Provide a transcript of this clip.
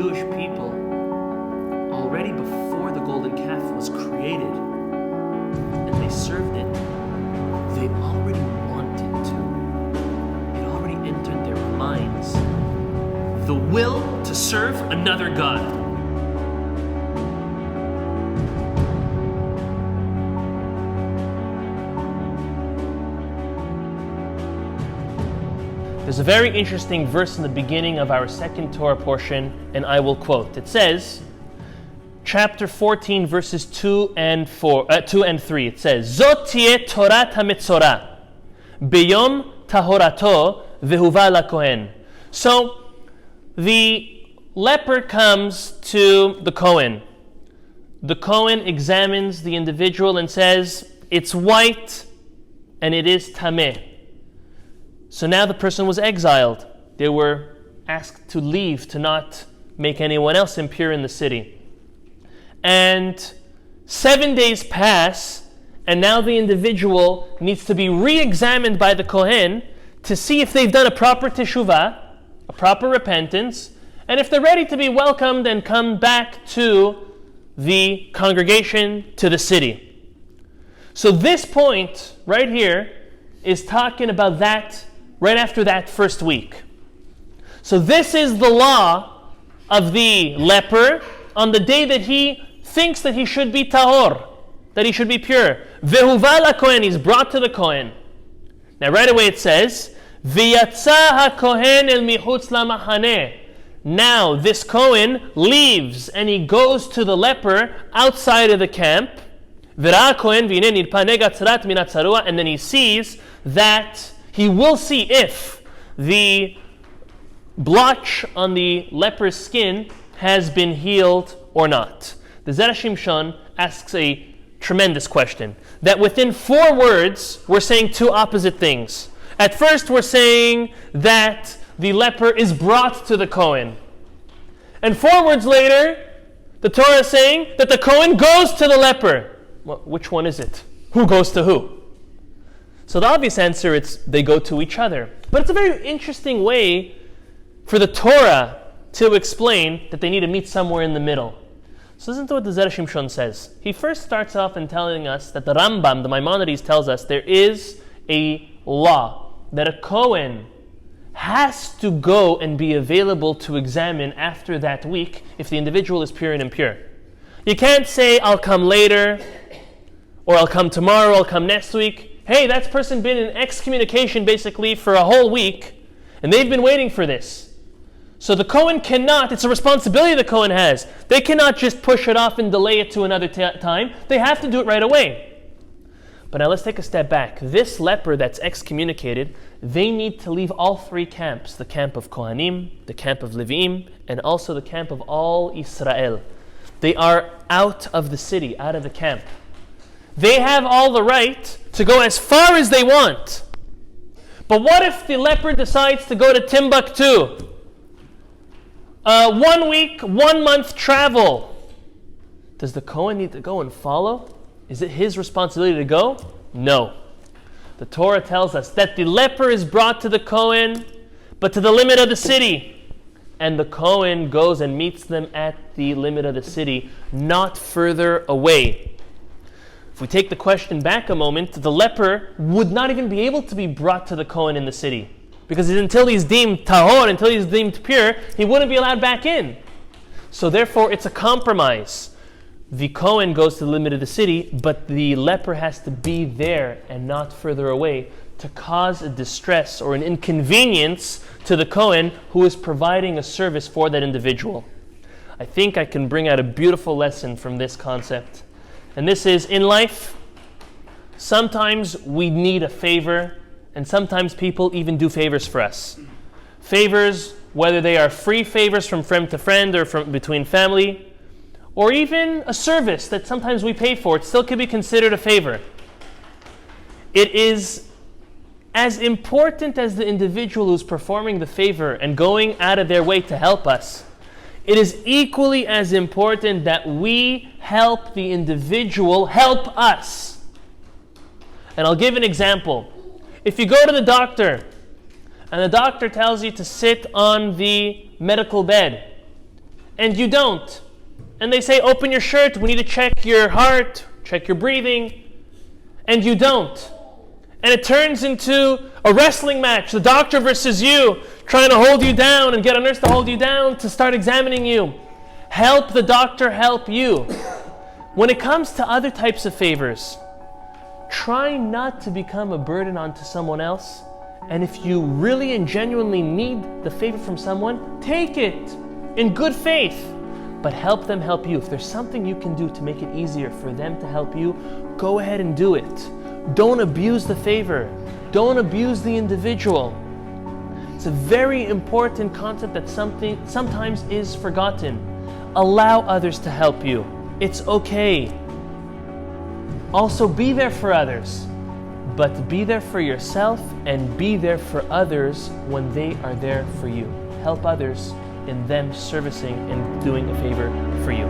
Jewish people, already before the golden calf was created and they served it, they already wanted to. It already entered their minds. The will to serve another God. There's a very interesting verse in the beginning of our second Torah portion, and I will quote. It says, chapter 14, verses 2 and 3. It says, Zot tieh Torat ha-Metzora, beyom tahorato vehuva la-kohen. So, the leper comes to the Kohen. The Kohen examines the individual and says, it's white and it is tameh. So now the person was exiled. They were asked to leave, to not make anyone else impure in the city. And 7 days pass, and now the individual needs to be re-examined by the Kohen to see if they've done a proper teshuvah, a proper repentance, and if they're ready to be welcomed and come back to the congregation, to the city. So this point right here is talking about that right after that first week. So this is the law of the leper on the day that he thinks that he should be tahor, that he should be pure. Vehuva la-kohen, he's brought to the Kohen. Now right away it says, V'yatza ha-kohen el michutz la-machaneh. Now this Kohen leaves and he goes to the leper outside of the camp. V'ra kohen v'ineh nirpa nega tzrat min ha-tzarua, and then he sees that he will see if the blotch on the leper's skin has been healed or not. The Zera Shimshon asks a tremendous question. That within 4 words, we're saying 2 opposite things. At first, we're saying that the leper is brought to the Kohen. And 4 words later, the Torah is saying that the Kohen goes to the leper. Well, which one is it? Who goes to who? So the obvious answer is they go to each other. But it's a very interesting way for the Torah to explain that they need to meet somewhere in the middle. So listen to what the Zera Shimshon says. He first starts off in telling us that the Rambam, the Maimonides, tells us there is a law that a Kohen has to go and be available to examine after that week if the individual is pure and impure. You can't say, I'll come later, or I'll come tomorrow, I'll come next week. Hey, that person been in excommunication basically for a whole week, and they've been waiting for this. So the Kohen cannot, it's a responsibility the Kohen has. They cannot just push it off and delay it to another time. They have to do it right away. But now let's take a step back. This leper that's excommunicated, they need to leave all 3 camps. The camp of Kohanim, the camp of Leviim, and also the camp of all Israel. They are out of the city, out of the camp. They have all the right to go as far as they want. But what if the leper decides to go to Timbuktu? 1 week, 1 month travel. Does the Kohen need to go and follow? Is it his responsibility to go? No. The Torah tells us that the leper is brought to the Kohen, but to the limit of the city. And the Kohen goes and meets them at the limit of the city, not further away. If we take the question back a moment, the leper would not even be able to be brought to the Kohen in the city. Because until he's deemed tahor, until he's deemed pure, he wouldn't be allowed back in. So therefore, it's a compromise. The Kohen goes to the limit of the city, but the leper has to be there and not further away to cause a distress or an inconvenience to the Kohen who is providing a service for that individual. I think I can bring out a beautiful lesson from this concept. And this is, in life, sometimes we need a favor, and sometimes people even do favors for us. Favors, whether they are free favors from friend to friend or from between family, or even a service that sometimes we pay for, it still can be considered a favor. It is as important as the individual who's performing the favor and going out of their way to help us. It is equally as important that we help the individual help us. And I'll give an example. If you go to the doctor, and the doctor tells you to sit on the medical bed, and you don't. And they say, open your shirt, we need to check your heart, check your breathing, and you don't. And it turns into a wrestling match, the doctor versus you, trying to hold you down and get a nurse to hold you down to start examining you. Help the doctor help you. When it comes to other types of favors, try not to become a burden onto someone else. And if you really and genuinely need the favor from someone, take it in good faith. But help them help you. If there's something you can do to make it easier for them to help you, go ahead and do it. Don't abuse the favor. Don't abuse the individual. It's a very important concept that sometimes is forgotten. Allow others to help you. It's okay. Also, be there for others. But be there for yourself and be there for others when they are there for you. Help others in them servicing and doing a favor for you.